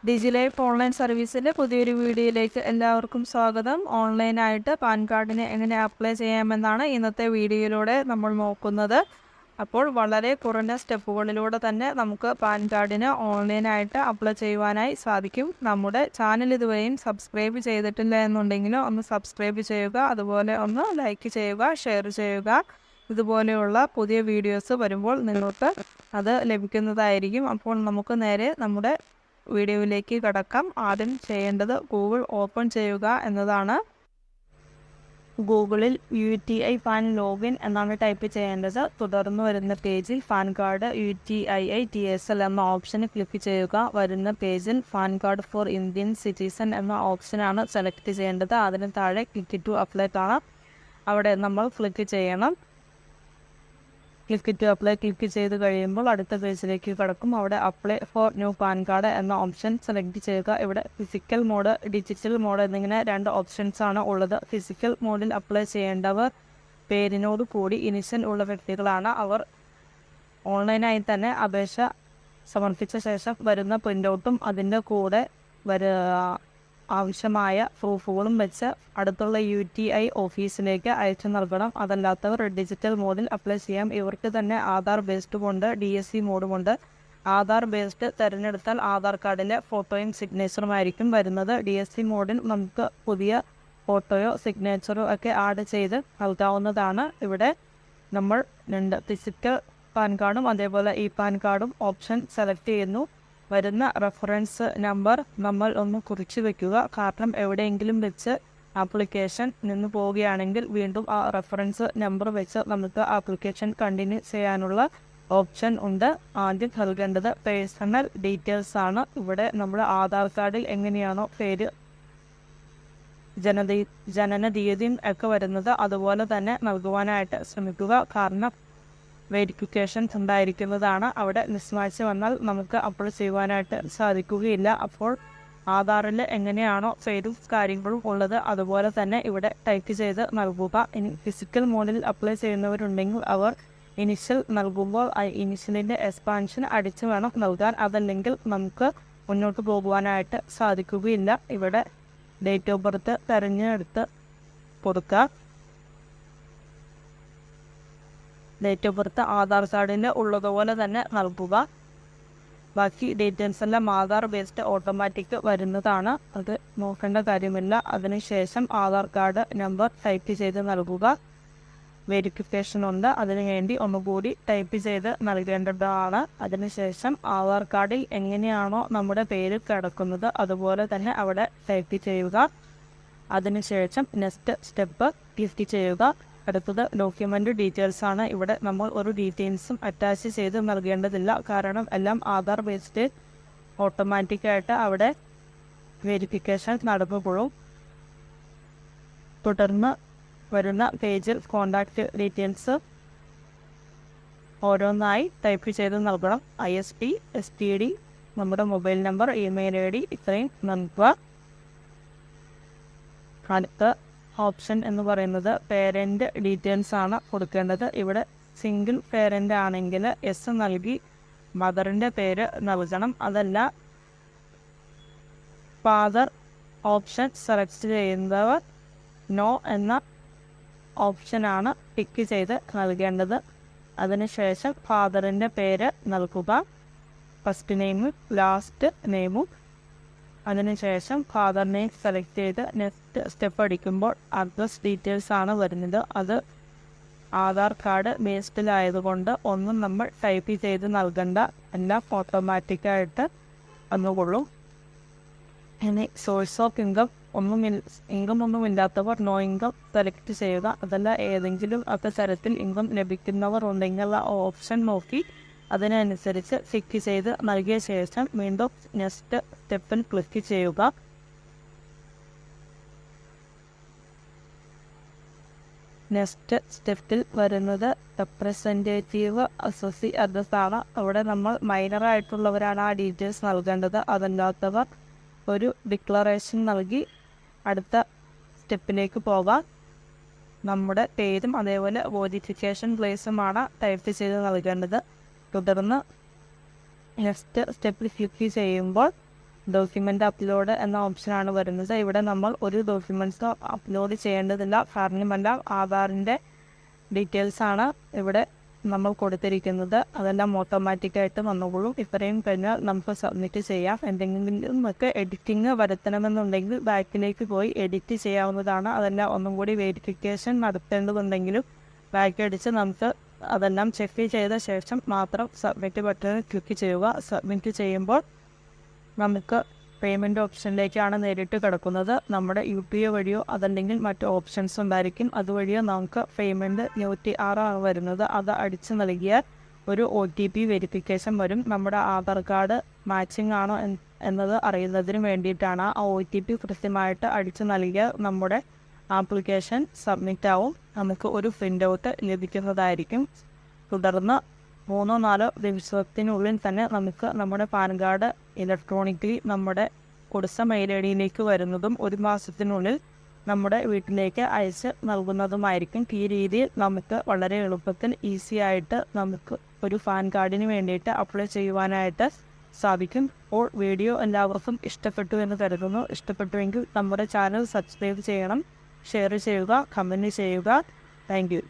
ഡിജിലൈഫ് online സർവീസിലെ പുതിയൊരു വീഡിയോയിലേക്ക് എല്ലാവർക്കും സ്വാഗതം. ഓൺലൈനായിട്ട് പാൻ കാർഡിന് എങ്ങനെ അപ്ലൈ ചെയ്യാമെന്നാണ് ഇന്നത്തെ വീഡിയോയിലൂടെ നമ്മൾ നോക്കുന്നത്. അപ്പോൾ വളരെ കുറഞ്ഞ സ്റ്റെപ്പുകളിലൂടെ തന്നെ നമുക്ക് പാൻ കാർഡിന് ഓൺലൈനായിട്ട് അപ്ലൈ ചെയ്യുവാനായി സാധിക്കും. നമ്മുടെ ചാനൽ ഇതുവരെയും സബ്സ്ക്രൈബ് ചെയ്തിട്ടില്ല എന്നുണ്ടെങ്കിൽ ഒന്ന് സബ്സ്ക്രൈബ് ചെയ്യുക, അതുപോലെ ഒന്ന് ലൈക്ക് ചെയ്യുക, ഷെയർ ചെയ്യുക. ഇതുപോലെയുള്ള പുതിയ വീഡിയോസ് വരുമ്പോൾ നിങ്ങൾക്ക് അത് ലഭിക്കുന്നതായിരിക്കും. അപ്പോൾ നമുക്ക് നേരെ നമ്മുടെ വീഡിയോയിലേക്ക് കടക്കാം. ആദ്യം ചെയ്യേണ്ടത് ഗൂഗിൾ ഓപ്പൺ ചെയ്യുക എന്നതാണ്. ഗൂഗിളിൽ UTI പാൻ ലോഗിൻ എന്നാണ് ടൈപ്പ് ചെയ്യേണ്ടത്. തുടർന്ന് വരുന്ന പേജിൽ പാൻ കാർഡ് UTII TSL എന്ന ഓപ്ഷന് ക്ലിക്ക് ചെയ്യുക. വരുന്ന പേജിൽ pan card for Indian citizen എന്ന ഓപ്ഷനാണ് സെലക്ട് ചെയ്യേണ്ടത്. അതിന് താഴെ ക്ലിക്ക് ടു അപ്ലൈ കാണാം, അവിടെ നമ്മൾ ക്ലിക്ക് ചെയ്യണം. ക്ലിക്ക് ടു അപ്ലൈ ക്ലിക്ക് ചെയ്ത് കഴിയുമ്പോൾ അടുത്ത പേജിലേക്ക് കടക്കും. അവിടെ apply for new pan card എന്ന ഓപ്ഷൻ സെലക്ട് ചെയ്യുക. ഇവിടെ ഫിസിക്കൽ മോഡ്, ഡിജിറ്റൽ മോഡ് എന്നിങ്ങനെ രണ്ട് ഓപ്ഷൻസ് ആണ് ഉള്ളത്. ഫിസിക്കൽ മോഡിൽ അപ്ലൈ ചെയ്യേണ്ടവർ പേരിനോട് കൂടി ഇനിഷ്യൽ ഉള്ള വ്യക്തികളാണ്. അവർ ഓൺലൈനായി തന്നെ അപേക്ഷ സമർപ്പിച്ച ശേഷം വരുന്ന പ്രിൻ്റ് അതിൻ്റെ കൂടെ ആവശ്യമായ പ്രൂഫുകളും വെച്ച് അടുത്തുള്ള UTI ഓഫീസിലേക്ക് അയച്ചു നൽകണം. അതല്ലാത്തവർ ഡിജിറ്റൽ മോഡിൽ അപ്ലൈ ചെയ്യാം. ഇവർക്ക് തന്നെ ആധാർ ബേസ്ഡുമുണ്ട്, DSC മോഡുമുണ്ട്. ആധാർ ബേസ്ഡ് തിരഞ്ഞെടുത്താൽ ആധാർ കാർഡിലെ ഫോട്ടോയും സിഗ്നേച്ചറും ആയിരിക്കും വരുന്നത്. DSC മോഡിൽ നമുക്ക് പുതിയ ഫോട്ടോയോ സിഗ്നേച്ചറോ ഒക്കെ ആഡ് ചെയ്ത് നൽകാവുന്നതാണ്. ഇവിടെ നമ്മൾ രണ്ട് ഫിസിക്കൽ പാൻ കാർഡും അതേപോലെ പാൻ കാർഡും ഓപ്ഷൻ സെലക്ട് ചെയ്യുന്നു. വരുന്ന റെഫറൻസ് നമ്പർ നമ്മൾ ഒന്ന് കുറിച്ച് വയ്ക്കുക. കാരണം എവിടെയെങ്കിലും വെച്ച് ആപ്ലിക്കേഷൻ നിന്ന് പോവുകയാണെങ്കിൽ വീണ്ടും ആ റെഫറൻസ് നമ്പർ വെച്ച് നമുക്ക് ആപ്ലിക്കേഷൻ കണ്ടിന്യൂ ചെയ്യാനുള്ള ഓപ്ഷൻ ഉണ്ട്. ആദ്യം നൽകേണ്ടത് പേഴ്സണൽ ഡീറ്റെയിൽസ് ആണ്. ഇവിടെ നമ്മുടെ ആധാർ കാർഡിൽ എങ്ങനെയാണോ പേര്, ജനന തീയതിയും ഒക്കെ വരുന്നത് അതുപോലെ തന്നെ നൽകുവാനായിട്ട് ശ്രമിക്കുക. കാരണം വെരിഫിക്കേഷൻസ് ഉണ്ടായിരിക്കുന്നതാണ്. അവിടെ മിസ്മാച്ച് വന്നാൽ നമുക്ക് അപ്ലൈ ചെയ്യുവാനായിട്ട് സാധിക്കുകയില്ല. അപ്പോൾ ആധാറിൽ എങ്ങനെയാണോ പേരും കാര്യങ്ങളും ഉള്ളത് അതുപോലെ തന്നെ ഇവിടെ ടൈപ്പ് ചെയ്ത് നൽകുക. ഇനി ഫിസിക്കൽ മോഡിൽ അപ്ലൈ ചെയ്യുന്നവരുണ്ടെങ്കിൽ അവർ ഇനിഷ്യൽ നൽകുമ്പോൾ ഇനിഷ്യലിൻ്റെ എക്സ്പാൻഷൻ അടിച്ച് വേണം നൽകാൻ. അതല്ലെങ്കിൽ നമുക്ക് മുന്നോട്ട് പോകുവാനായിട്ട് സാധിക്കുകയില്ല. ഇവിടെ ഡേറ്റ് ഓഫ് ബർത്ത് തിരഞ്ഞെടുത്ത് കൊടുക്കുക. ഡേറ്റ് ഓഫ് ബർത്ത് ആധാർ കാർഡിൽ ഉള്ളതുപോലെ തന്നെ നൽകുക. ബാക്കി ഡീറ്റെയിൽസ് എല്ലാം ആധാർ ബേസ്ഡ് ഓട്ടോമാറ്റിക് വരുന്നതാണ്, അത് നോക്കേണ്ട കാര്യമില്ല. അതിനുശേഷം ആധാർ കാർഡ് നമ്പർ ടൈപ്പ് ചെയ്ത് നൽകുക. വെരിഫിക്കേഷൻ ഉണ്ട്, അതിനുവേണ്ടി ഒന്നുകൂടി ടൈപ്പ് ചെയ്ത് നൽകേണ്ടതാണ്. അതിനുശേഷം ആധാർ കാർഡിൽ എങ്ങനെയാണോ നമ്മുടെ പേര് കിടക്കുന്നത് അതുപോലെ തന്നെ അവിടെ ടൈപ്പ് ചെയ്യുക. അതിനുശേഷം നെക്സ്റ്റ് സ്റ്റെപ്പ് ക്ലിക്ക് ചെയ്യുക. അടുത്തത് ഡോക്യുമെൻ്റ് ഡീറ്റെയിൽസ് ആണ്. ഇവിടെ നമ്മൾ ഒരു ഡീറ്റെയിൽസും അറ്റാച്ച് ചെയ്ത് നൽകേണ്ടതില്ല. കാരണം എല്ലാം ആധാർ ബേസ്ഡ് ഓട്ടോമാറ്റിക്കായിട്ട് അവിടെ വെരിഫിക്കേഷൻ നടന്നുകൊള്ളും. തുടർന്ന് വരുന്ന പേജിൽ കോൺടാക്റ്റ് ഡീറ്റെയിൽസ് ഓരോന്നായി ടൈപ്പ് ചെയ്ത് നൽകണം. ISD, STD, നമ്മുടെ മൊബൈൽ നമ്പർ, ഇമെയിൽ ID ഇത്രയും നൽകുക. അടുത്ത ഓപ്ഷൻ എന്ന് പറയുന്നത് പേരൻ്റ് ഡീറ്റെയിൽസ് ആണ് കൊടുക്കേണ്ടത്. ഇവിടെ സിംഗിൾ പേരൻ്റ് ആണെങ്കിൽ S നൽകി മദറിൻ്റെ പേര് നൽകണം. അതല്ല ഫാദർ ഓപ്ഷൻ സെലക്ട് ചെയ്യുന്നവർ നോ എന്ന ഓപ്ഷനാണ് ടിക്ക് ചെയ്ത് നൽകേണ്ടത്. അതിനുശേഷം ഫാദറിൻ്റെ പേര് നൽകുക, ഫസ്റ്റ് നെയിമും ലാസ്റ്റ് നെയിമും. അതിനുശേഷം ഫാദർ നെയിം സെലക്ട് ചെയ്ത് നെക്സ്റ്റ് സ്റ്റെപ്പ് അടിക്കുമ്പോൾ അഡ്രസ് ഡീറ്റെയിൽസ് ആണ് വരുന്നത്. അത് ആധാർ കാർഡ് ബേസ്ഡിലായതുകൊണ്ട് ഒന്നും നമ്മൾ ടൈപ്പ് ചെയ്ത് നൽകണ്ട, എല്ലാം ഓട്ടോമാറ്റിക്കായിട്ട് വന്നുകൊള്ളും. ഇനി സോഴ്സ് ഓഫ് ഇൻകം ഒന്നുമില്ലാത്തവർ നോ ഇൻകം സെലക്ട് ചെയ്യുക. അതല്ല ഏതെങ്കിലും ഒക്കെ തരത്തിൽ ഇൻകം ലഭിക്കുന്നവർ ഉണ്ടെങ്കിൽ ആ ഓപ്ഷൻ നോക്കി അതിനനുസരിച്ച് ക്ലിക്ക് ചെയ്ത് നൽകിയ ശേഷം വീണ്ടും നെക്സ്റ്റ് സ്റ്റെപ്പിൽ ക്ലിക്ക് ചെയ്യുക. നെക്സ്റ്റ് സ്റ്റെപ്പിൽ വരുന്നത് റെപ്രസെൻറ്റേറ്റീവ് അസോസി അഡ്രസ് ആണ്. അവിടെ നമ്മൾ മൈനറായിട്ടുള്ളവരാണ് ആ ഡീറ്റെയിൽസ് നൽകേണ്ടത്. അതല്ലാത്തവർ ഒരു ഡിക്ലറേഷൻ നൽകി അടുത്ത സ്റ്റെപ്പിലേക്ക് പോകാം. നമ്മുടെ പേരും അതേപോലെ വെരിഫിക്കേഷൻ പ്ലേസുമാണ് ടൈപ്പ് ചെയ്ത് നൽകേണ്ടത്. തുടർന്ന് നെക്സ്റ്റ് സ്റ്റെപ്പിൽ ക്ലിക്ക് ചെയ്യുമ്പോൾ ഡോക്യുമെൻ്റ് അപ്ലോഡ് എന്ന ഓപ്ഷനാണ് വരുന്നത്. ഇവിടെ നമ്മൾ ഒരു ഡോക്യുമെൻറ്റ്സ് അപ്ലോഡ് ചെയ്യേണ്ടതില്ല, കാരണം എല്ലാം ആധാറിൻ്റെ ഡീറ്റെയിൽസാണ് ഇവിടെ നമ്മൾ കൊടുത്തിരിക്കുന്നത്. അതെല്ലാം ഓട്ടോമാറ്റിക്കായിട്ട് വന്നോളും. ഇത്രയും കഴിഞ്ഞാൽ നമുക്ക് സബ്മിറ്റ് ചെയ്യാം. എന്തെങ്കിലും നമുക്ക് എഡിറ്റിംഗ് വരുത്തണമെന്നുണ്ടെങ്കിൽ ബാക്കിലേക്ക് പോയി എഡിറ്റ് ചെയ്യാവുന്നതാണ്. അതെല്ലാം ഒന്നും കൂടി വെരിഫിക്കേഷൻ നടത്തേണ്ടതുണ്ടെങ്കിലും ബാക്ക് അടിച്ച് നമുക്ക് അതെല്ലാം ചെക്ക് ചെയ്ത ശേഷം മാത്രം സബ്മിറ്റ് ബട്ടണിൽ ക്ലിക്ക് ചെയ്യുക. സബ്മിറ്റ് ചെയ്യുമ്പോൾ നമുക്ക് പേയ്മെൻറ്റ് ഓപ്ഷനിലേക്കാണ് നേരിട്ട് കിടക്കുന്നത്. നമ്മുടെ UPI വഴിയോ അതല്ലെങ്കിൽ മറ്റ് ഓപ്ഷൻസ് ഉണ്ടായിരിക്കും, അതുവഴിയോ നമുക്ക് പേയ്മെൻറ്റ് 106 ആണ് വരുന്നത്. അത് അടിച്ച് നൽകിയാൽ ഒരു OTP വെരിഫിക്കേഷൻ വരും. നമ്മുടെ ആധാർ കാർഡ് മാച്ചിങ് ആണോ എന്നത് അറിയുന്നതിന് വേണ്ടിയിട്ടാണ്. ആ OTP കൃത്യമായിട്ട് അടിച്ച് നൽകിയാൽ നമ്മുടെ ആപ്ലിക്കേഷൻ സബ്മിറ്റ് ആവും. നമുക്ക് ഒരു പ്രിൻ്റ് ഔട്ട് ലഭിക്കുന്നതായിരിക്കും. തുടർന്ന് 3-4 ദിവസത്തിനുള്ളിൽ തന്നെ നമുക്ക് നമ്മുടെ പാൻ കാർഡ് ഇലക്ട്രോണിക്കലി നമ്മുടെ കൊടുത്ത മെയിൽ ID വരുന്നതും 1 മാസത്തിനുള്ളിൽ നമ്മുടെ വീട്ടിലേക്ക് അയച്ച് നൽകുന്നതുമായിരിക്കും. ഈ രീതിയിൽ നമുക്ക് വളരെ എളുപ്പത്തിൽ ഈസി ആയിട്ട് നമുക്ക് ഒരു പാൻ കാർഡിന് വേണ്ടിയിട്ട് അപ്ലൈ ചെയ്യുവാനായിട്ട് സാധിക്കും. അപ്പോൾ വീഡിയോ എല്ലാവർക്കും ഇഷ്ടപ്പെട്ടു എന്ന് കരുതുന്നു. ഇഷ്ടപ്പെട്ടുവെങ്കിൽ നമ്മുടെ ചാനൽ സബ്സ്ക്രൈബ് ചെയ്യണം, ഷെയർ ചെയ്യുക, കമൻറ്റ് ചെയ്യുക. Thank you.